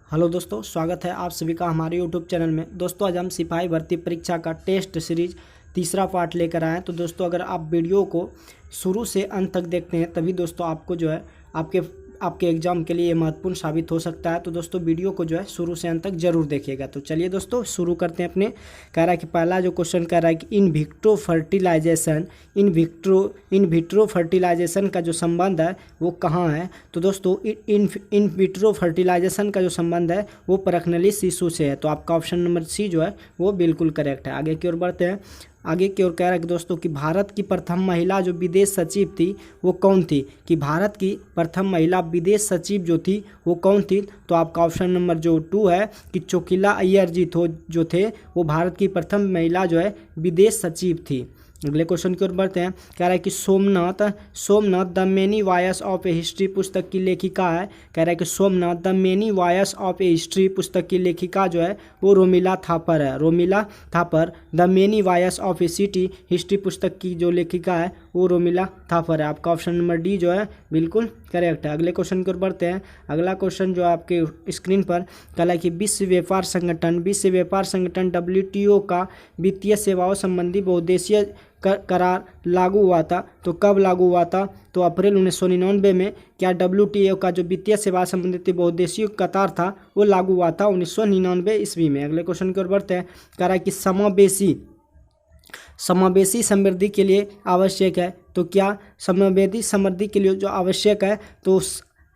Hello दोस्तों, स्वागत है आप सभी का हमारे यूट्यूब चैनल में। दोस्तों आज हम सिपाही भर्ती परीक्षा का टेस्ट सीरीज तीसरा पार्ट लेकर आए हैं। तो दोस्तों अगर आप वीडियो को शुरू से अंत तक देखते हैं तभी दोस्तों आपको जो है आपके एग्ज़ाम के लिए महत्वपूर्ण साबित हो सकता है। तो दोस्तों वीडियो को जो है शुरू से अंत तक जरूर देखिएगा। तो चलिए दोस्तों शुरू करते हैं अपने। कह रहा है कि पहला जो क्वेश्चन कह रहा है कि इन विट्रो फर्टिलाइजेशन का जो संबंध है वो कहाँ है। तो दोस्तों इन विट्रो फर्टिलाइजेशन का जो संबंध है वो परखनली शिशु से है। तो आपका ऑप्शन नंबर सी जो है वो बिल्कुल करेक्ट है। आगे की ओर बढ़ते हैं। आगे की ओर कह रहा है कि दोस्तों कि भारत की प्रथम महिला जो विदेश सचिव थी वो कौन थी। कि भारत की प्रथम महिला विदेश सचिव जो थी वो कौन थी। तो आपका ऑप्शन नंबर जो 2 है कि चोकिला अय्यर जी जो थे वो भारत की प्रथम महिला जो है विदेश सचिव थी। अगले क्वेश्चन की ओर बढ़ते हैं। कह रहा है कि Somnath the many wires of A history पुस्तक की लेखिका है। कह रहा है कि Somnath the many wires of A history पुस्तक की लेखिका जो है वो रोमिला थापर है। Romila Thapar the many wires of A city history पुस्तक की जो लेखिका है वो रोमिला थापर है। आपका ऑप्शन नंबर डी जो है बिल्कुल करेक्ट है। अगले क्वेश्चन की ओर बढ़ते हैं। अगला क्वेश्चन जो आपके स्क्रीन पर कह रहा है कि विश्व व्यापार संगठन WTO का वित्तीय सेवाओं संबंधी बहुउद्देशीय करार लागू हुआ था। तो कब लागू हुआ था। तो अप्रैल 1999 में। क्या WTO का जो वित्तीय सेवा संबंधित बहुउद्देशीय करार था वो लागू हुआ था 1999 ईस्वी में। अगले क्वेश्चन की ओर बढ़ते हैं। कह रहा है कि समावेशी समृद्धि के लिए आवश्यक है। तो क्या समावेशी समृद्धि के लिए जो आवश्यक है तो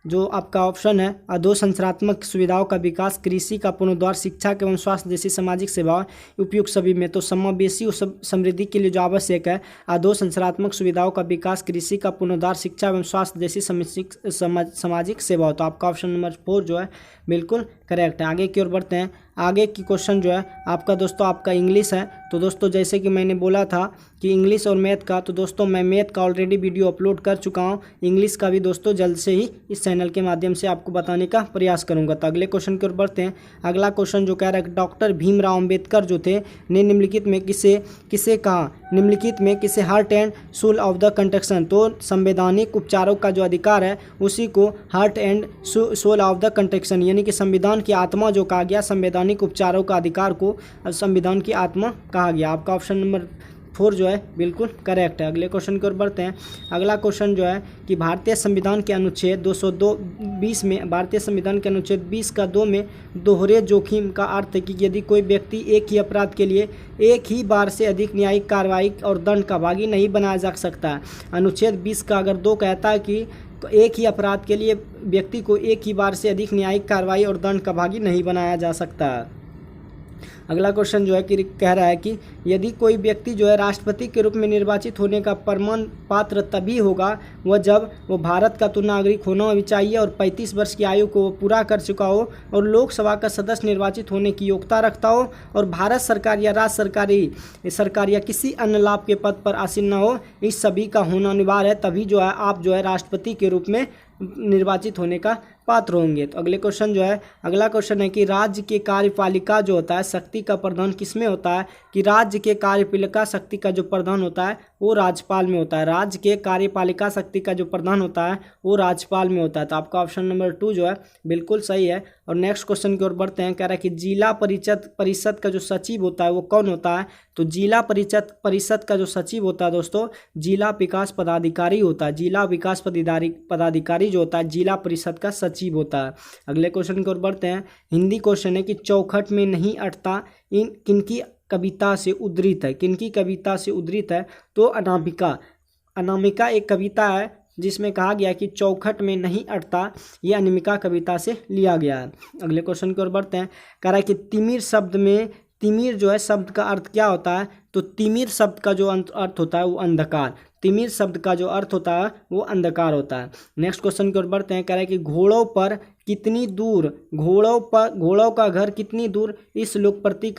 जो आपका ऑप्शन है अधोसंरचनात्मक सुविधाओं का विकास, कृषि का पुनरुद्धार, शिक्षा एवं स्वास्थ्य जैसी सामाजिक सेवाएं उपयुक्त सभी में। तो समावेशी समृद्धि के लिए जो आवश्यक है अधोसंरचनात्मक सुविधाओं का विकास, कृषि का पुनरुद्धार, शिक्षा एवं स्वास्थ्य जैसी सामाजिक सेवाओं। तो आपका ऑप्शन नंबर 4 जो है बिल्कुल करेक्ट है। आगे की ओर बढ़ते हैं। आगे की क्वेश्चन जो है आपका इंग्लिश है। तो दोस्तों जैसे कि मैंने बोला था कि इंग्लिश और मैथ का, तो दोस्तों मैं मैथ का ऑलरेडी वीडियो अपलोड कर चुका हूं। इंग्लिश का भी दोस्तों जल्द से ही इस चैनल के माध्यम से आपको बताने का प्रयास करूंगा। तो अगले क्वेश्चन की ओर बढ़ते हैं। अगला क्वेश्चन जो कह रहा है डॉक्टर भीमराव अम्बेडकर जो थे ने निम्नलिखित में किसे कहा। निम्नलिखित में किसे heart and soul of the construction. तो संवैधानिक उपचारों का जो अधिकार है उसी को heart and soul of the construction यानी कि संविधान की आत्मा जो कहा गया, संवैधानिक उपचारों का अधिकार को संविधान की आत्मा कहा गया। आपका ऑप्शन नंबर 4 जो है बिल्कुल करेक्ट है। अगले क्वेश्चन की ओर बढ़ते हैं। अगला क्वेश्चन जो है कि भारतीय संविधान के अनुच्छेद 220 में, भारतीय संविधान के अनुच्छेद 20 का 2 में दोहरे जोखिम का अर्थ है कि यदि कोई व्यक्ति एक ही अपराध के लिए एक ही बार से अधिक न्यायिक कार्रवाई और दंड का भागी नहीं बनाया जा सकता। अनुच्छेद 20 का अगर 2 कहता है कि एक ही अपराध के लिए व्यक्ति को एक ही बार से अधिक न्यायिक कार्रवाई और दंड का भागी नहीं बनाया जा सकता। अगला क्वेश्चन जो है कि कह रहा है कि यदि कोई व्यक्ति जो है राष्ट्रपति के रूप में निर्वाचित होने का प्रमाण पात्र तभी होगा वह जब वो भारत का तो नागरिक होना भी चाहिए और 35 वर्ष की आयु को पूरा कर चुका हो और लोकसभा का सदस्य निर्वाचित होने की योग्यता रखता हो और भारत सरकार या राज्य सरकार या किसी अन्य लाभ के पद पर आसीन न हो। इस सभी का होना अनिवार्य है, तभी जो है आप जो है राष्ट्रपति के रूप में निर्वाचित होने का पात्र होंगे। तो अगले क्वेश्चन जो है अगला क्वेश्चन है कि राज्य के कार्यपालिका जो होता है शक्ति का प्रदान किसमें होता है। कि राज्य के कार्यपालिका शक्ति का जो प्रदान होता है वो राज्यपाल में होता है। राज्य के कार्यपालिका शक्ति का जो प्रदान होता है वो राज्यपाल में होता है। तो आपका ऑप्शन नंबर 2 जो है बिल्कुल सही है। और नेक्स्ट क्वेश्चन की ओर बढ़ते हैं। कह रहा है कि जिला परिषद का जो सचिव होता है वो कौन होता है। तो जिला परिषद का जो सचिव होता है दोस्तों जिला विकास पदाधिकारी होता है। जिला विकास पदाधिकारी जो होता है जिला परिषद का सचिव होता है। अगले क्वेश्चन की ओर बढ़ते हैं। हिंदी क्वेश्चन है कि चौखट में नहीं अटता किनकी कविता से उद्धृत है। किनकी कविता से उद्धृत है। तो अनामिका एक कविता है जिसमें कहा गया कि चौखट में नहीं अटता, यह अनामिका कविता से लिया गया है। अगले क्वेश्चन की ओर बढ़ते हैं। कह रहा है कि तिमिर जो है शब्द का अर्थ क्या होता है। तो तिमिर शब्द का जो अर्थ होता है वो अंधकार। तिमिर शब्द का जो अर्थ होता है वो अंधकार होता है। नेक्स्ट क्वेश्चन की ओर बढ़ते हैं। कह रहा है कि घोड़ों पर कितनी दूर, घोड़ों का घर कितनी दूर। इस लोकपत्ति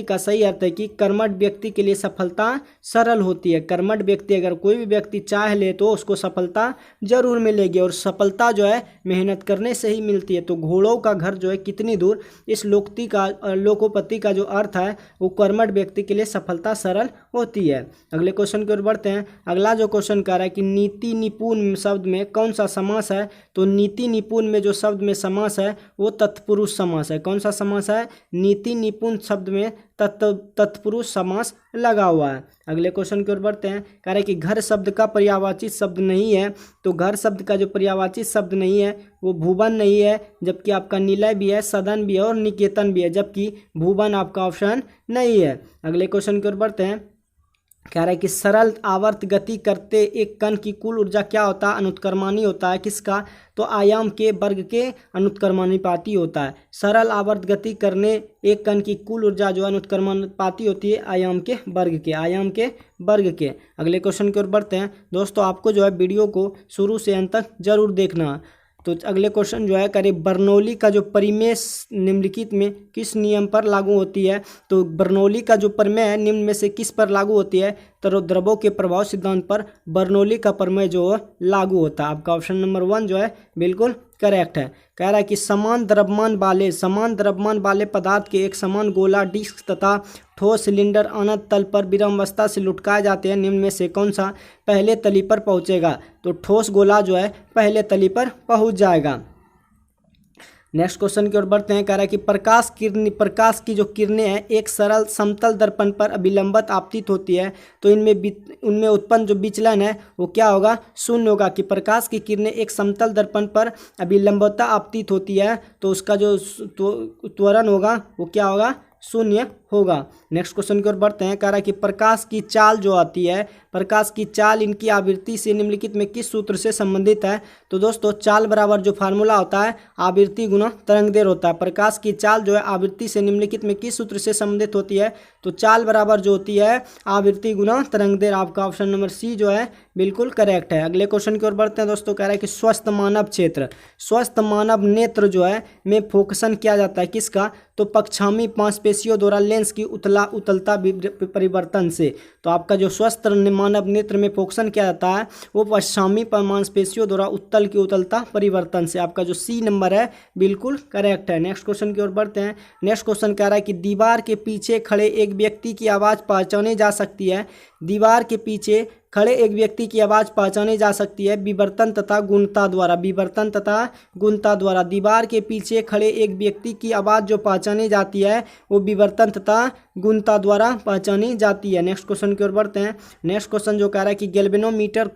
का सही अर्थ है कि कर्मठ व्यक्ति के लिए सफलता सरल होती है। कर्मठ व्यक्ति अगर कोई भी व्यक्ति चाह ले तो उसको सफलता जरूर मिलेगी और सफलता जो है मेहनत करने से ही मिलती है। तो घोड़ों का घर जो है कितनी दूर, इस लोकोपत्ति का जो अर्थ है वो कर्मठ व्यक्ति के लिए सफलता सरल होती है। अगले क्वेश्चन की ओर बढ़ते हैं। अगला जो क्वेश्चन कह रहा है कि नीति निपुण शब्द में कौन सा समास है। तो नीति निपुण में जो शब्द में समास है वो तत्पुरुष समास है। कौन सा समास है? नीति निपुण शब्द में तत्पुरुष समास लगा हुआ है। अगले क्वेश्चन की ओर बढ़ते हैं। कह रहे हैं कि घर शब्द का पर्यायवाची शब्द नहीं है, तो घर शब्द का जो पर्यायवाची शब्द नहीं है वो भुवन नहीं है, जबकि आपका निलय भी है, सदन भी है और निकेतन भी है, जबकि भुवन आपका ऑप्शन नहीं है। अगले क्वेश्चन की ओर बढ़ते हैं। कह रहा है कि सरल आवर्त गति करते एक कण की कुल ऊर्जा क्या होता है? अनुत्क्रमणीय होता है। किसका? तो आयाम के वर्ग के अनुत्क्रमणिपाती होता है। सरल आवर्त गति करने एक कण की कुल ऊर्जा जो अनुत्क्रमणिपाती होती है आयाम के वर्ग के। अगले क्वेश्चन की ओर बढ़ते हैं। दोस्तों आपको जो है वीडियो को शुरू से अंत तक जरूर देखना है। तो अगले क्वेश्चन जो है करीब बर्नौली का जो परिमेय निम्नलिखित में किस नियम पर लागू होती है? तो बर्नौली का जो प्रमेय है निम्न में से किस पर लागू होती है? तो द्रव्यों के प्रभाव सिद्धांत पर बर्नौली का प्रमेय जो है लागू होता है। आपका ऑप्शन नंबर 1 जो है बिल्कुल करेक्ट है। कह रहा है कि समान द्रव्यमान वाले पदार्थ के एक समान गोला, डिस्क तथा ठोस सिलेंडर अनंत तल पर विरामावस्था से लुढ़काए जाते हैं। निम्न में से कौन सा पहले तली पर पहुंचेगा? तो ठोस गोला जो है पहले तली पर पहुंच जाएगा। नेक्स्ट क्वेश्चन की ओर बढ़ते हैं। कह रहा है कि प्रकाश की जो किरणें हैं एक सरल समतल दर्पण पर अभिलंबित आपतित होती है, तो उनमें उत्पन्न जो विचलन है वो क्या होगा? शून्य होगा। कि प्रकाश की किरणें एक समतल दर्पण पर अभिलंबता आपतित होती है तो उसका जो त्वरण होगा वो क्या होगा? शून्य होगा। नेक्स्ट क्वेश्चन की ओर बढ़ते हैं। कह रहा है कि प्रकाश की चाल जो आती है, प्रकाश की चाल इनकी आवृत्ति से निम्नलिखित में किस सूत्र से संबंधित है? तो दोस्तों चाल बराबर जो फार्मूला होता है आवृत्ति गुना तरंग दैर्घ्य होता है। प्रकाश की चाल जो है आवृत्ति से निम्नलिखित में किस सूत्र से संबंधित होती है? तो चाल बराबर जो होती है आवृत्ति गुना तरंग दैर्घ्य। आपका ऑप्शन नंबर सी जो है बिल्कुल करेक्ट है। अगले क्वेश्चन की ओर बढ़ते हैं। दोस्तों कह रहा है कि स्वस्थ मानव नेत्र जो है में फोकसन किया जाता है। किसका? तो पक्षामी मांसपेशियों द्वारा लेंस की उतलता परिवर्तन से। तो आपका जो स्वस्थ मानव नेत्र में फोकसन किया जाता है वो पश्चामी मांसपेशियों द्वारा उत्तल की उतलता परिवर्तन से। आपका जो सी नंबर है बिल्कुल करेक्ट है। नेक्स्ट क्वेश्चन की ओर बढ़ते हैं। नेक्स्ट क्वेश्चन कह रहा है कि दीवार के पीछे खड़े एक व्यक्ति की आवाज़ पहचानी जा सकती है। दीवार के पीछे खड़े एक व्यक्ति की आवाज़ पहचानी जा सकती है विवर्तन तथा गुणता द्वारा। दीवार के पीछे खड़े एक व्यक्ति की आवाज़ जो पहचानी जाती है वो विवर्तन तथा गुणता द्वारा पहचानी जाती है। नेक्स्ट क्वेश्चन की ओर बढ़ते हैं। नेक्स्ट क्वेश्चन जो कह रहा है कि गैल्वेनोमीटर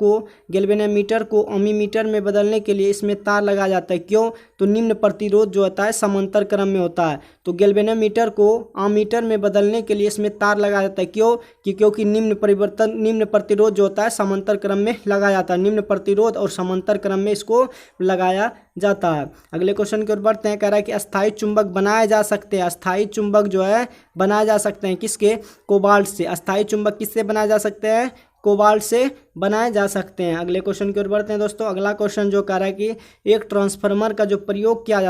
को अमीमीटर में बदलने के लिए इसमें तार लगाया जाता है। क्यों? तो निम्न प्रतिरोध जो होता है समांतर क्रम में होता है। तो गैल्वेनोमीटर को अमीटर में बदलने के लिए इसमें तार लगाया जाता है। क्यों? क्योंकि निम्न प्रतिरोध होता है समांतर क्रम में लगाया जाता है। निम्न प्रतिरोध और समांतर क्रम में इसको लगाया जाता है। अगले क्वेश्चन की ओर बढ़ते हैं। कह रहा है कि अस्थायी चुंबक बनाए जा सकते हैं। अस्थायी चुंबक जो है बनाए जा सकते हैं किसके? कोबाल्ट से। अस्थायी चुंबक किससे बनाए जा सकते हैं? कोबाल्ट से बनाए जा सकते हैं। अगले क्वेश्चन की ओर बढ़ते हैं। दोस्तों अगला क्वेश्चन जो कह रहा है कि एक ट्रांसफार्मर का जो प्रयोग किया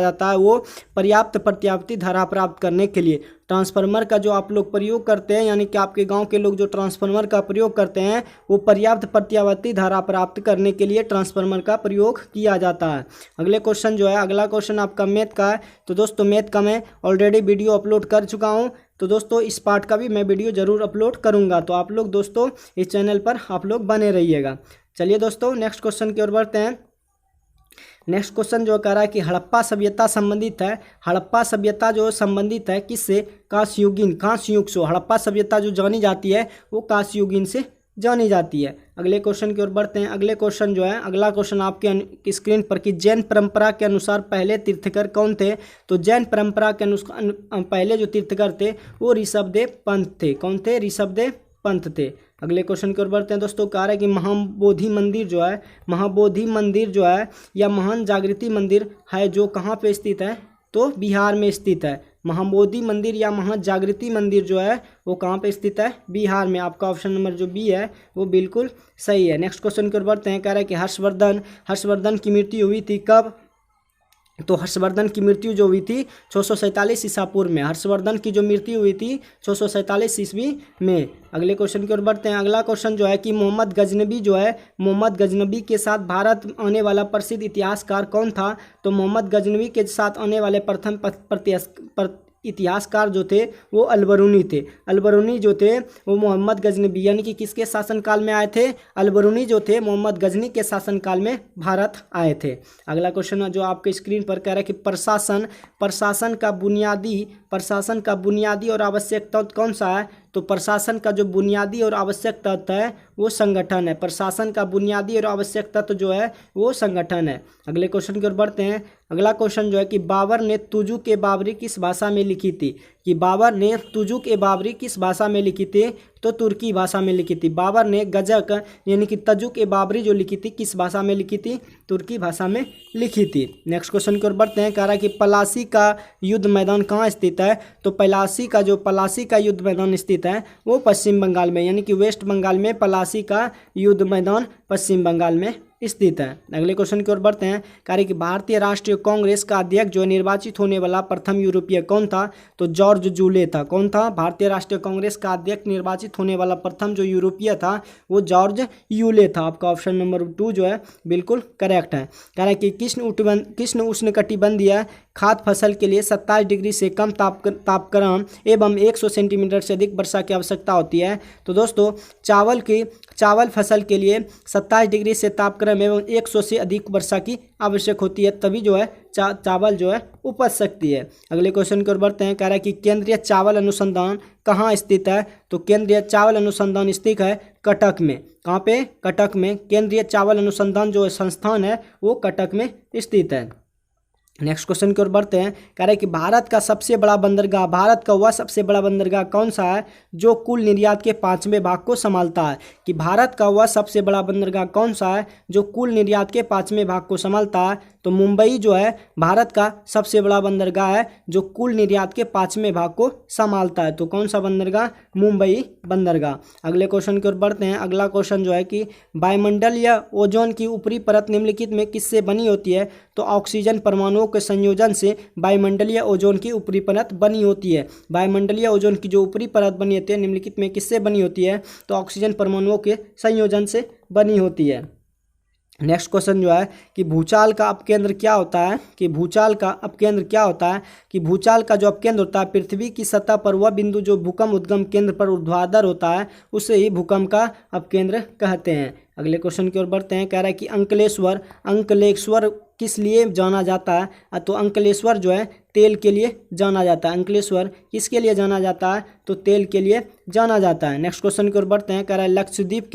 जाता है वो पर्याप्त प्रत्यावर्ती धारा प्राप्त करने के लिए। ट्रांसफार्मर का जो आप लोग प्रयोग करते हैं यानी कि आपके गांव के लोग जो ट्रांसफार्मर का प्रयोग करते हैं वो पर्याप्त प्रत्यावर्ती धारा प्राप्त करने के लिए ट्रांसफार्मर का प्रयोग किया जाता है। अगला क्वेश्चन आपका मैथ का है। तो दोस्तों मैथ का मैं ऑलरेडी वीडियो अपलोड कर चुका हूँ, तो दोस्तों इस पार्ट का भी मैं वीडियो जरूर अपलोड करूंगा। तो आप लोग दोस्तों इस चैनल पर आप लोग बने रहिएगा। चलिए दोस्तों नेक्स्ट क्वेश्चन की ओर बढ़ते हैं। नेक्स्ट क्वेश्चन जो कह रहा है कि हड़प्पा सभ्यता संबंधित है। हड़प्पा सभ्यता जो संबंधित है किससे? कांस्य युग से। हड़प्पा सभ्यता जो जानी जाती है वो कांस्य युगीन से जानी जाती है। अगले क्वेश्चन की ओर बढ़ते हैं। अगला क्वेश्चन आपके स्क्रीन पर कि जैन परंपरा के अनुसार पहले तीर्थकर कौन थे? तो जैन परंपरा के अनुसार पहले जो तीर्थकर थे वो ऋषभदेव पंत थे। कौन थे? ऋषभदेव पंत थे। अगले क्वेश्चन की ओर बढ़ते हैं। दोस्तों कह रहा है कि महाबोधि मंदिर जो है या महान जागृति मंदिर है जो कहाँ पे स्थित है? तो बिहार में स्थित है। महाबोधि मंदिर या महाजागृति मंदिर जो है वो कहाँ पे स्थित है? बिहार में। आपका ऑप्शन नंबर जो बी है वो बिल्कुल सही है। नेक्स्ट क्वेश्चन की ओर बढ़ते हैं। कह रहा है कि हर्षवर्धन की मृत्यु हुई थी कब? तो हर्षवर्धन की मृत्यु जो हुई थी 647 ईसा पूर्व में। हर्षवर्धन की जो मृत्यु हुई थी 647 ईस्वी में। अगले क्वेश्चन की ओर बढ़ते हैं। अगला क्वेश्चन जो है कि मोहम्मद गजनबी के साथ भारत आने वाला प्रसिद्ध इतिहासकार कौन था? तो मोहम्मद गजनबी के साथ आने वाले प्रथम इतिहासकार जो थे वो अलबरूनी थे। अलबरूनी जो थे वो मोहम्मद गजनबी यानी कि किसके शासनकाल में आए थे? अलबरूनी जो थे मोहम्मद गजनी के शासनकाल में भारत आए थे। अगला क्वेश्चन जो आपके स्क्रीन पर कह रहा है कि प्रशासन का बुनियादी और आवश्यक तत्व कौन सा है? तो प्रशासन का जो बुनियादी और आवश्यक तत्व है वो संगठन है। प्रशासन का बुनियादी और आवश्यक तत्व जो है वो संगठन है। अगले क्वेश्चन की ओर बढ़ते हैं। अगला क्वेश्चन जो है कि बाबर ने तुजुक ए बाबरी किस भाषा में लिखी थी? कि बाबर ने तुजुक ए बाबरी किस भाषा में लिखी थी? तो तुर्की भाषा में लिखी थी। बाबर ने गजक यानी कि तजुक ए बाबरी जो लिखी थी किस भाषा में लिखी थी? तुर्की भाषा में लिखी थी। नेक्स्ट क्वेश्चन की ओर बढ़ते हैं। कह रहा है कि पलासी का युद्ध मैदान कहाँ स्थित है? तो पलासी का युद्ध मैदान स्थित है वो पश्चिम बंगाल में, यानी कि वेस्ट बंगाल में पलासी का युद्ध मैदान पश्चिम बंगाल में स्थित है। अगले क्वेश्चन की ओर बढ़ते हैं। कार्य कि भारतीय राष्ट्रीय कांग्रेस का अध्यक्ष जो निर्वाचित होने वाला प्रथम यूरोपीय कौन था? तो जॉर्ज जूले था। कौन था? भारतीय राष्ट्रीय कांग्रेस का अध्यक्ष निर्वाचित होने वाला प्रथम जो यूरोपीय था वो जॉर्ज यूले था। आपका ऑप्शन नंबर 2 जो है बिल्कुल करेक्ट है। कह रहा है कि कृष्ण उष्णकटिबंधीय खाद्य फसल के लिए 27 डिग्री से कम तापक्रम एवं 100 सेंटीमीटर से अधिक वर्षा की आवश्यकता होती है। तो दोस्तों चावल फसल के लिए 27 डिग्री से तापक्रम एवं 100 से अधिक वर्षा की आवश्यक होती है, तभी जो है चावल जो है उपज सकती है। अगले क्वेश्चन की ओर बढ़ते हैं। कह रहा है कि केंद्रीय चावल अनुसंधान कहाँ स्थित है? तो केंद्रीय चावल अनुसंधान स्थित है कटक में। कहाँ पे? कटक में। केंद्रीय चावल अनुसंधान जो संस्थान है वो कटक में स्थित है। नेक्स्ट क्वेश्चन की ओर बढ़ते हैं। कह रहे हैं कि भारत का वह सबसे बड़ा बंदरगाह कौन सा है जो कुल निर्यात के 5वें भाग को संभालता है? कि भारत का वह सबसे बड़ा बंदरगाह कौन सा है जो कुल निर्यात के 5वें भाग को संभालता है? तो मुंबई जो है भारत का सबसे बड़ा बंदरगाह है जो कुल निर्यात के 5वें भाग को संभालता है। तो कौन सा बंदरगाह? मुंबई बंदरगाह। अगले क्वेश्चन की ओर बढ़ते हैं। अगला क्वेश्चन जो है कि वायुमंडलीय ओजोन की ऊपरी परत निम्नलिखित में किससे बनी होती है? तो ऑक्सीजन परमाणुओं के संयोजन से वायुमंडलीय ओजोन की ऊपरी परत बनी होती है। वायुमंडलीय ओजोन की जो ऊपरी परत बनी होती है निम्नलिखित में किससे बनी होती है? तो ऑक्सीजन परमाणुओं के संयोजन से बनी होती है। नेक्स्ट क्वेश्चन जो है कि भूचाल का अपकेंद्र क्या होता है? कि भूचाल का अपकेंद्र क्या होता है? कि भूचाल का जो अपकेंद्र होता है पृथ्वी की सतह पर वह बिंदु जो भूकंप उद्गम केंद्र पर ऊर्ध्वाधर होता है उसे ही भूकंप का अपकेंद्र कहते हैं। अगले क्वेश्चन की ओर बढ़ते हैं। कह रहा है कि अंकलेश्वर किस लिए जाना जाता है? तो अंकलेश्वर जो है तेल के लिए जाना जाता है। अंकलेश्वर किसके लिए जाना जाता है? तो तेल के लिए जाना जाता है। नेक्स्ट क्वेश्चन की ओर बढ़ते हैं। कह रहा है लक्षद्वीप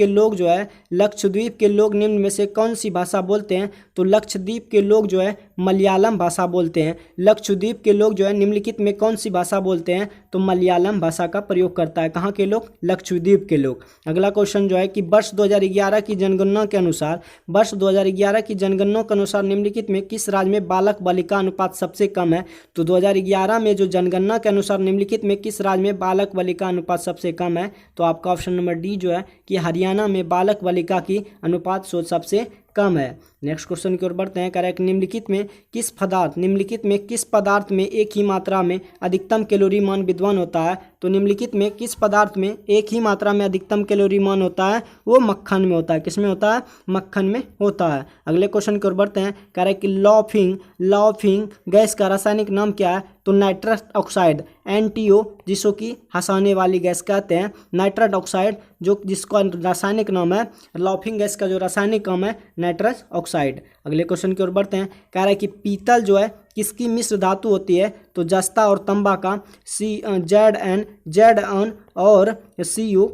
के लोग निम्न में से कौन सी भाषा बोलते हैं? तो लक्षद्वीप के लोग जो है मलयालम भाषा बोलते हैं। लक्षद्वीप के लोग जो है निम्नलिखित में कौन सी भाषा बोलते हैं? तो मलयालम भाषा का प्रयोग करता है। कहाँ के लोग? लक्षद्वीप के लोग। अगला क्वेश्चन जो है कि वर्ष 2011 की जनगणना के अनुसार निम्नलिखित में किस राज्य में बालक बालिका अनुपात सबसे कम है? तो 2011 में जो जनगणना के अनुसार निम्नलिखित में किस राज्य में बालक बालिका अनुपात सबसे कम है? तो आपका ऑप्शन नंबर डी जो है कि हरियाणा में बालक बालिका की अनुपात सबसे कम है। नेक्स्ट क्वेश्चन की ओर बढ़ते हैं। करेक्ट निम्नलिखित में किस पदार्थ में एक ही मात्रा में अधिकतम कैलोरी मान विद्यमान होता है? तो निम्नलिखित में किस पदार्थ में एक ही मात्रा में अधिकतम कैलोरी मान होता है? वो मक्खन में होता है। किसमें होता है? मक्खन में होता है। अगले क्वेश्चन की ओर बढ़ते हैं। कह रहे हैं कि लॉफिंग गैस का रासायनिक नाम क्या है? तो नाइट्रस ऑक्साइड NTO जिसको कि हंसाने वाली गैस कहते हैं। नाइट्रस ऑक्साइड जो जिसका रासायनिक नाम है, लॉफिंग गैस का जो रासायनिक नाम है नाइट्रस ऑक्साइड। अगले क्वेश्चन की ओर बढ़ते हैं। कह रहा है कि पीतल जो है किसकी मिश्र धातु होती है? तो जस्ता और तंबा का Zn और Cu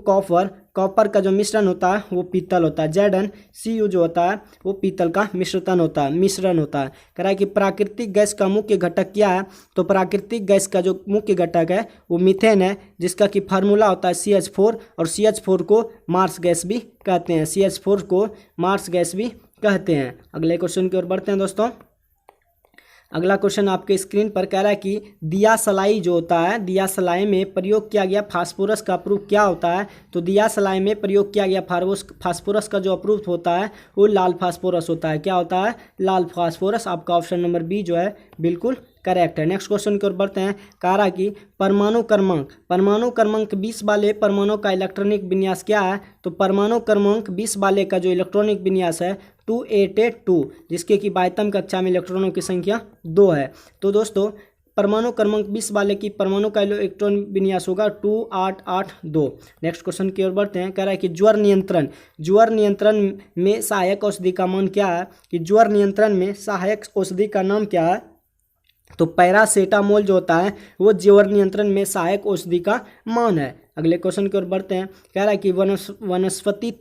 कॉपर का जो मिश्रण होता है वो पीतल होता है। ZnCu जो होता है वो पीतल का मिश्रण होता है। कह रहा है कि प्राकृतिक गैस का मुख्य घटक क्या है? तो प्राकृतिक गैस का जो मुख्य घटक है वो मीथेन है, जिसका कि फार्मूला होता है CH4 और CH4 को मार्स गैस भी कहते हैं। CH4 को मार्स गैस भी कहते हैं। अगले क्वेश्चन की ओर बढ़ते हैं दोस्तों। अगला क्वेश्चन आपके स्क्रीन पर कह रहा है कि दिया सलाई जो होता है, दिया सलाई में प्रयोग किया गया फास्फोरस का अप्रूव क्या होता है? तो दिया सलाई में प्रयोग किया गया फास्फोरस का जो अप्रूव होता है वो लाल फास्फोरस होता है। क्या होता है? लाल फास्फोरस। आपका ऑप्शन नंबर बी जो है बिल्कुल करेक्ट है। नेक्स्ट क्वेश्चन की ओर बढ़ते हैं। कह रहा कि परमाणु क्रमांक 20 वाले परमाणु का इलेक्ट्रॉनिक विन्यास क्या है? तो परमाणु क्रमांक 20 वाले का जो इलेक्ट्रॉनिक विन्यास है 2882, जिसके कि 22वीं कक्षा में इलेक्ट्रॉनों की संख्या 2 है। तो दोस्तों परमाणु क्रमांक 20 वाले की परमाणु का इलेक्ट्रॉन विन्यास होगा 2882। नेक्स्ट क्वेश्चन की ओर बढ़ते हैं। कह रहा है कि ज्वर नियंत्रण में सहायक औषधि का मान क्या है, कि ज्वर नियंत्रण में सहायक औषधि का नाम क्या है, तो पैरासेटामोल जो होता है वो ज्वर नियंत्रण में सहायक औषधि का मान है। अगले क्वेश्चन की ओर बढ़ते हैं। कह रहा है कि वनस्पति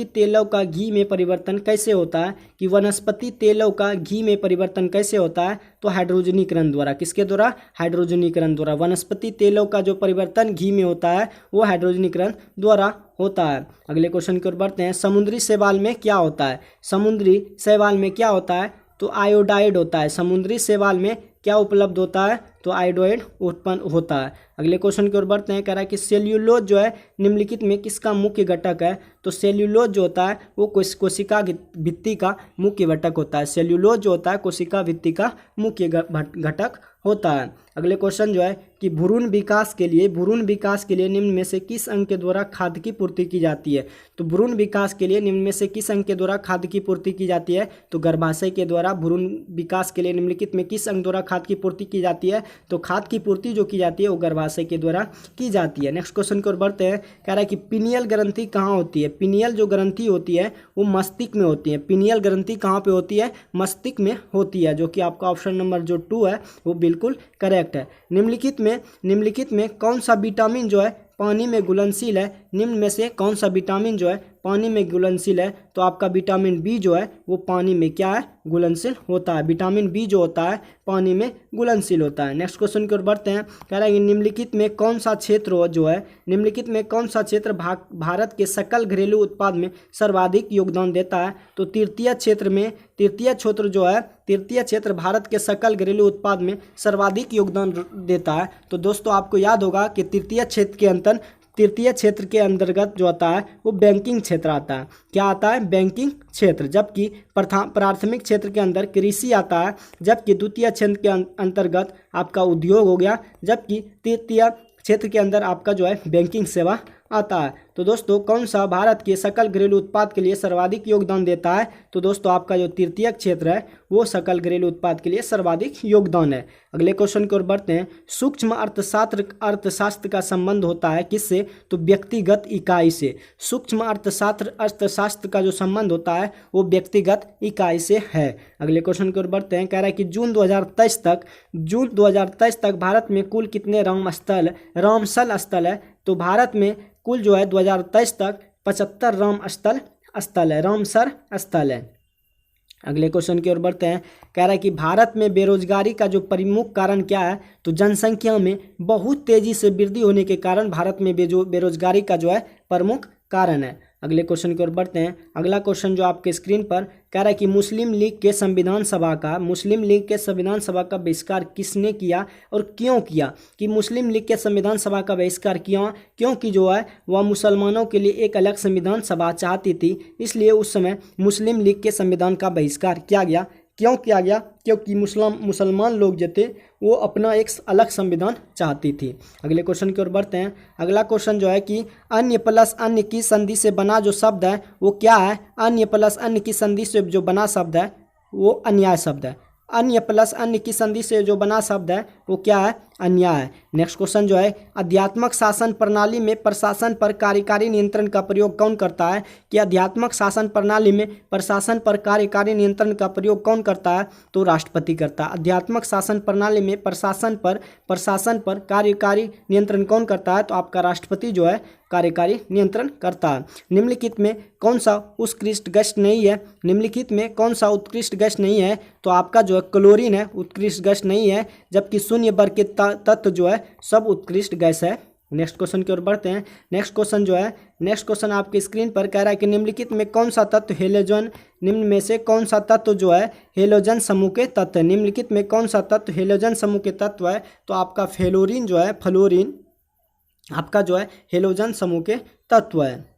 तेलों का घी में परिवर्तन कैसे होता है, कि वनस्पति तेलों का घी में परिवर्तन कैसे होता है, तो हाइड्रोजनीकरण द्वारा। किसके द्वारा? हाइड्रोजनीकरण द्वारा। वनस्पति तेलों का जो परिवर्तन घी में होता है वो हाइड्रोजनीकरण द्वारा होता है। अगले क्वेश्चन की ओर बढ़ते हैं। समुद्री शैवाल में क्या होता है, समुद्री शैवाल में क्या होता है, तो आयोडाइड होता है। समुद्री शैवाल में क्या उपलब्ध होता है, तो आयोडाइड उत्पन्न होता है। अगले क्वेश्चन की ओर बढ़ते हैं। कह रहा है कि सेल्यूलोज जो है निम्नलिखित में किसका मुख्य घटक है, तो सेल्यूलोज जो होता है वो कोशिका भित्ति का मुख्य घटक होता है। सेल्यूलोज जो होता है कोशिका भित्ति का मुख्य घटक होता है। अगले क्वेश्चन जो है कि भ्रूण विकास के लिए निम्न में से किस अंग के द्वारा खाद्य की पूर्ति की जाती है, तो भ्रूण विकास के लिए निम्न में से किस अंग के द्वारा खाद्य की पूर्ति की जाती है, तो गर्भाशय के द्वारा। भ्रूण विकास के लिए निम्नलिखित में किस अंग द्वारा खाद्य की पूर्ति की जाती है, तो खाद्य की पूर्ति जो की जाती है वो गर्भाशय के द्वारा की जाती है। नेक्स्ट क्वेश्चन की ओर बढ़ते हैं। कह रहा है कि पिनियल ग्रंथि कहाँ होती है, पिनियल जो ग्रंथि होती है वो मस्तिष्क में होती है। पिनियल ग्रंथि कहाँ पे होती है, मस्तिष्क में होती है, जो कि आपका ऑप्शन नंबर जो 2 है वो बिल्कुल करेक्ट है। निम्नलिखित में कौन सा विटामिन जो है पानी में घुलनशील है, निम्न में से कौन सा विटामिन जो है पानी में घुलनशील है, तो आपका विटामिन बी जो है वो पानी में क्या है, घुलनशील होता है। विटामिन बी जो होता है पानी में घुलनशील होता है। नेक्स्ट क्वेश्चन की ओर बढ़ते हैं। कह रहा है कि निम्नलिखित में कौन सा क्षेत्र जो है, निम्नलिखित में कौन सा क्षेत्र भारत के सकल घरेलू उत्पाद में सर्वाधिक योगदान देता है, तो तृतीय क्षेत्र भारत के सकल घरेलू उत्पाद में सर्वाधिक योगदान देता है। तो दोस्तों आपको याद होगा कि तृतीय क्षेत्र के अंतर्गत जो आता है वो बैंकिंग क्षेत्र आता है। क्या आता है, बैंकिंग क्षेत्र। जबकि प्राथमिक क्षेत्र के अंदर कृषि आता है, जबकि द्वितीय क्षेत्र के अंतर्गत आपका उद्योग हो गया, जबकि तृतीय क्षेत्र के अंदर आपका जो है बैंकिंग सेवा आता है। तो दोस्तों कौन सा भारत के सकल घरेलू उत्पाद के लिए सर्वाधिक योगदान देता है, तो दोस्तों आपका जो तृतीय क्षेत्र है वो सकल घरेलू उत्पाद के लिए सर्वाधिक योगदान है। अगले क्वेश्चन की ओर बढ़ते हैं। सूक्ष्म अर्थशास्त्र का संबंध होता है किससे, तो व्यक्तिगत इकाई से। सूक्ष्म अर्थशास्त्र का जो संबंध होता है वो व्यक्तिगत इकाई से है। अगले क्वेश्चन की ओर बढ़ते हैं। कह रहा है कि जून 2023 तक भारत में कुल कितने रामसल स्थल है, तो भारत में कुल जो है 2023 तक 75 रामसर स्थल है। अगले क्वेश्चन की ओर बढ़ते हैं। कह रहा है कि भारत में बेरोजगारी का जो प्रमुख कारण क्या है, तो जनसंख्या में बहुत तेजी से वृद्धि होने के कारण भारत में बेरोजगारी का जो है प्रमुख कारण है। अगले क्वेश्चन की ओर बढ़ते हैं। अगला क्वेश्चन जो आपके स्क्रीन पर कह रहा है कि मुस्लिम लीग के संविधान सभा का बहिष्कार किसने किया और क्यों किया, कि मुस्लिम लीग के संविधान सभा का बहिष्कार क्योंकि जो है वह मुसलमानों के लिए एक अलग संविधान सभा चाहती थी, इसलिए उस समय मुस्लिम लीग के संविधान का बहिष्कार किया गया। क्यों किया गया, क्योंकि मुसलमान लोग जो थे वो अपना एक अलग संविधान चाहती थी। अगले क्वेश्चन की ओर बढ़ते हैं। अगला क्वेश्चन जो है कि अन्य प्लस अन्य की संधि से बना जो शब्द है वो क्या है, अन्य प्लस अन्य की संधि से जो बना शब्द है वो अन्याय शब्द है। अन्य प्लस अन्य की संधि से जो बना शब्द है वो क्या है, अन्याय। नेक्स्ट क्वेश्चन जो है अध्यात्मक शासन प्रणाली में प्रशासन पर कार्यकारी नियंत्रण का प्रयोग कौन करता है, कि अध्यात्मक शासन प्रणाली में प्रशासन पर कार्यकारी नियंत्रण का प्रयोग कौन करता है, तो राष्ट्रपति करता है। अध्यात्मक शासन प्रणाली में प्रशासन पर कार्यकारी नियंत्रण कौन करता है, तो आपका राष्ट्रपति जो है कार्यकारी नियंत्रण करता है। निम्नलिखित में कौन सा उत्कृष्ट गैस नहीं है, उत्कृष्ट गैस नहीं है, तो आपका जो है क्लोरीन है, उत्कृष्ट गैस नहीं है, जबकि शून्य वर्ग के तत्व जो है सब उत्कृष्ट गैस है। नेक्स्ट क्वेश्चन की ओर बढ़ते हैं। नेक्स्ट क्वेश्चन आपके स्क्रीन पर कह रहा है कि निम्नलिखित में कौन सा तत्व हेलोजन, निम्न में से कौन सा तत्व जो है हेलोजन समूह के तत्व है, निम्नलिखित में कौन सा तत्व हेलोजन समूह के तत्व है, तो आपका फ्लोरीन आपका जो है हेलोजन समूह के तत्व है।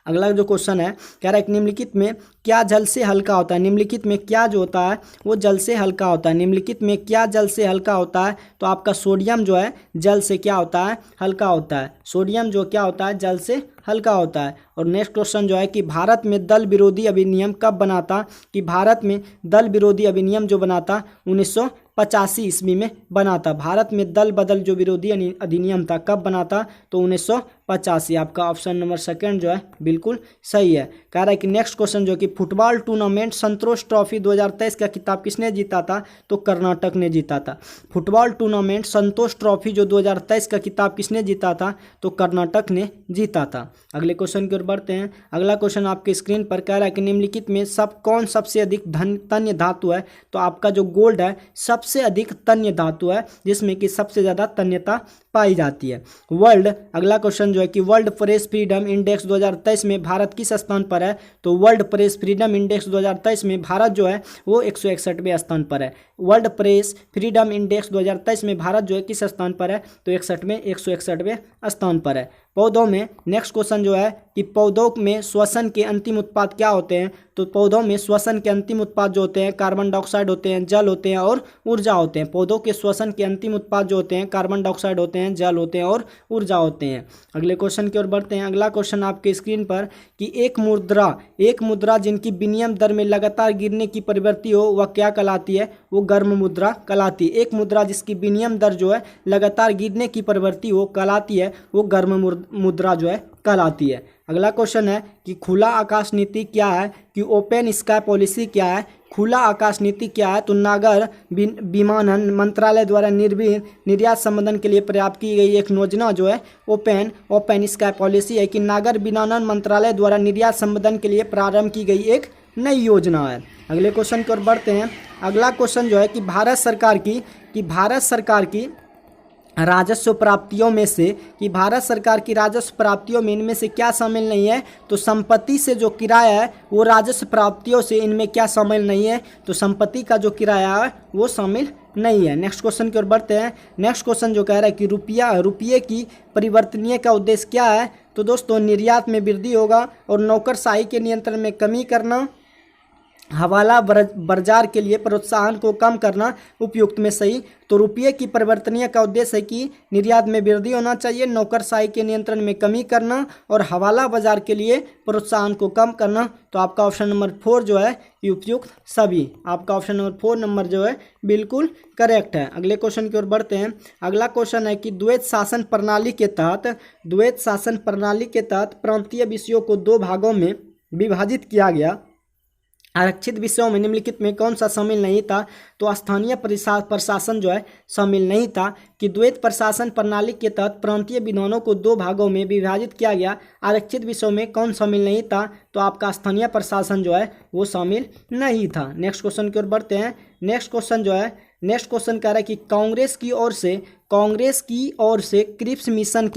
अगला जो क्वेश्चन है कह रहा है कि निम्नलिखित में क्या जल से हल्का होता है? निम्नलिखित में क्या जो होता है वो जल से हल्का होता है? निम्नलिखित में क्या जल से हल्का होता है? तो आपका सोडियम जो है जल से क्या होता है? हल्का होता है। सोडियम जो क्या होता है? जल से हल्का होता है। और नेक्स्ट क्वेश्चन जो है कि भारत में दल विरोधी अधिनियम कब बना था? कि भारत में दल विरोधी अधिनियम जो बना था 1985 ईस्वी में बना था। भारत में दल बदल जो विरोधी अधिनियम था कब बना था? तो 1985। आपका ऑप्शन नंबर सेकंड जो है बिल्कुल सही है। कह रहा है कि नेक्स्ट क्वेश्चन जो कि फुटबॉल टूर्नामेंट संतोष ट्रॉफी 2023 का खिताब किसने जीता था? तो कर्नाटक ने जीता था। फुटबॉल टूर्नामेंट संतोष ट्रॉफी जो 2023 का खिताब किसने जीता था? तो कर्नाटक ने जीता था। अगले क्वेश्चन की ओर बढ़ते हैं। अगला क्वेश्चन आपके स्क्रीन पर कह रहा है कि निम्नलिखित में कौन सबसे अधिक तन्य धातु है? तो आपका जो गोल्ड है सबसे अधिक तन्य धातु है, जिसमें कि सबसे ज़्यादा तन्यता पाई जाती है। अगला क्वेश्चन जो है कि वर्ल्ड प्रेस फ्रीडम इंडेक्स 2023 में भारत किस स्थान पर है? तो वर्ल्ड प्रेस फ्रीडम इंडेक्स 2023 में भारत जो है वो 161वें स्थान पर है। वर्ल्ड प्रेस फ्रीडम इंडेक्स 2023 में भारत जो है किस स्थान पर है? तो 161वें स्थान पर है। पौधों में नेक्स्ट क्वेश्चन जो है कि पौधों में श्वसन के अंतिम उत्पाद क्या होते हैं? तो पौधों में श्वसन के अंतिम उत्पाद जो होते हैं कार्बन डाइऑक्साइड होते हैं, जल होते हैं और ऊर्जा होते हैं। पौधों के श्वसन के अंतिम उत्पाद जो होते हैं कार्बन डाइऑक्साइड होते हैं, जल होते हैं और ऊर्जा होते हैं। अगले क्वेश्चन की ओर बढ़ते हैं। अगला क्वेश्चन आपके स्क्रीन पर कि एक मुद्रा जिनकी विनिमय दर में लगातार गिरने की प्रवृत्ति हो वह क्या कहलाती है? वो गर्म मुद्रा कहलाती है। एक मुद्रा जिसकी विनिमय दर जो है लगातार गिरने की प्रवृत्ति हो कहलाती है वो गर्म मुद्रा जो है कहलाती है। अगला क्वेश्चन है कि खुला आकाश नीति क्या है? कि ओपन स्काई पॉलिसी क्या है? खुला आकाश नीति क्या है? तो नागर विमानन मंत्रालय द्वारा निर्यात संबंधन के लिए प्रयास की गई एक योजना जो है ओपन स्काई पॉलिसी है कि नागर विमानन मंत्रालय द्वारा निर्यात संबंधन के लिए प्रारंभ की गई एक नई योजना है। अगले क्वेश्चन की ओर बढ़ते हैं। अगला क्वेश्चन जो है कि भारत सरकार की राजस्व प्राप्तियों में से इनमें से क्या शामिल नहीं है? तो संपत्ति से जो किराया है वो राजस्व प्राप्तियों से इनमें क्या शामिल नहीं है? तो संपत्ति का जो किराया है वो शामिल नहीं है। नेक्स्ट क्वेश्चन की ओर बढ़ते हैं। नेक्स्ट क्वेश्चन जो कह रहा है कि रुपये की परिवर्तनीय का उद्देश्य क्या है? तो दोस्तों निर्यात में वृद्धि होगा और नौकरशाही के नियंत्रण में कमी करना, हवाला बाजार के लिए प्रोत्साहन को कम करना, उपयुक्त में सही। तो रुपये की परिवर्तनीय का उद्देश्य है कि निर्यात में वृद्धि होना चाहिए, नौकरशाही के नियंत्रण में कमी करना और हवाला बाजार के लिए प्रोत्साहन को कम करना। तो आपका ऑप्शन नंबर 4 जो है ये उपयुक्त सभी। आपका ऑप्शन नंबर 4 नंबर जो है बिल्कुल करेक्ट है। अगले क्वेश्चन की ओर बढ़ते हैं। अगला क्वेश्चन है कि द्वैत शासन प्रणाली के तहत प्रांतीय विषयों को 2 भागों में विभाजित किया गया। आरक्षित विषयों में निम्नलिखित में कौन सा शामिल नहीं था? तो स्थानीय प्रशासन जो है शामिल नहीं था। कि द्वैत प्रशासन प्रणाली के तहत प्रांतीय विधानों को 2 भागों में विभाजित किया गया, आरक्षित विषयों में कौन शामिल नहीं था? तो आपका स्थानीय प्रशासन जो है वो शामिल नहीं था। नेक्स्ट क्वेश्चन की ओर बढ़ते हैं। नेक्स्ट क्वेश्चन कह रहा है कि कांग्रेस की ओर से क्रिप्स मिशन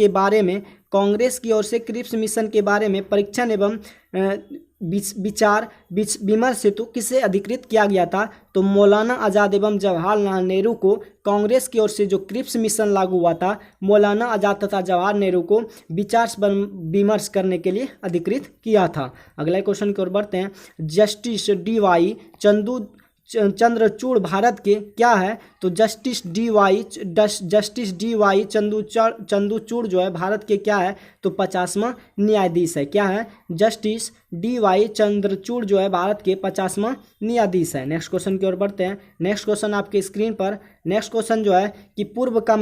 के बारे में परीक्षण एवं विचार विमर्श हेतु किसे अधिकृत किया गया था? तो मौलाना आज़ाद एवं जवाहरलाल नेहरू को कांग्रेस की ओर से जो क्रिप्स मिशन लागू हुआ था, मौलाना आज़ाद तथा जवाहर नेहरू को विचार विमर्श करने के लिए अधिकृत किया था। अगला क्वेश्चन की ओर बढ़ते हैं। Justice D.Y.. चंद्रचूड़ भारत के क्या है? तो जस्टिस डी.वाई. चंद्रचूड़ जो है भारत के क्या है? तो 50वां न्यायाधीश है। क्या है? Justice D.Y.. चंद्रचूड़ जो है भारत के 50वां न्यायाधीश है। नेक्स्ट क्वेश्चन की ओर बढ़ते हैं। नेक्स्ट क्वेश्चन आपके स्क्रीन पर। नेक्स्ट क्वेश्चन जो है कि पूर्व का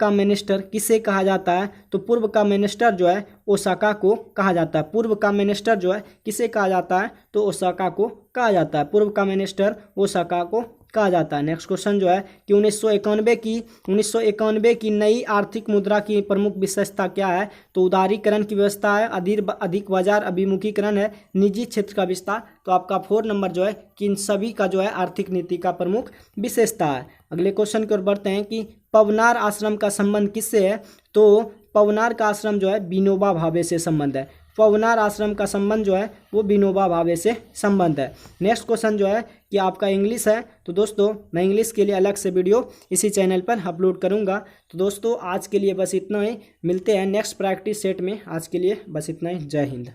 मिनिस्टर किसे कहा जाता है? तो पूर्व का मिनिस्टर जो है ओसाका को कहा जाता है। पूर्व का मिनिस्टर जो है किसे कहा जाता है? तो ओसाका को कहा जाता है। पूर्व का मिनिस्टर ओसाका को कहा जाता है। नेक्स्ट क्वेश्चन जो है कि 1991 की नई आर्थिक मुद्रा की प्रमुख विशेषता क्या है? तो उदारीकरण की व्यवस्था है, अधिक बाजार अभिमुखीकरण है, निजी क्षेत्र का विस्तार। तो आपका 4 नंबर जो है कि इन सभी का जो है आर्थिक नीति का प्रमुख विशेषता है। अगले क्वेश्चन की ओर बढ़ते हैं कि पवनार आश्रम का संबंध किससे है? तो पवनार का आश्रम जो है विनोबा भावे से संबंध है। पवनार आश्रम का संबंध जो है वो विनोबा भावे से संबंध है। नेक्स्ट क्वेश्चन जो है कि आपका इंग्लिश है। तो दोस्तों मैं इंग्लिश के लिए अलग से वीडियो इसी चैनल पर अपलोड करूंगा। तो दोस्तों आज के लिए बस इतना ही, मिलते हैं नेक्स्ट प्रैक्टिस सेट में। आज के लिए बस इतना ही। जय हिंद।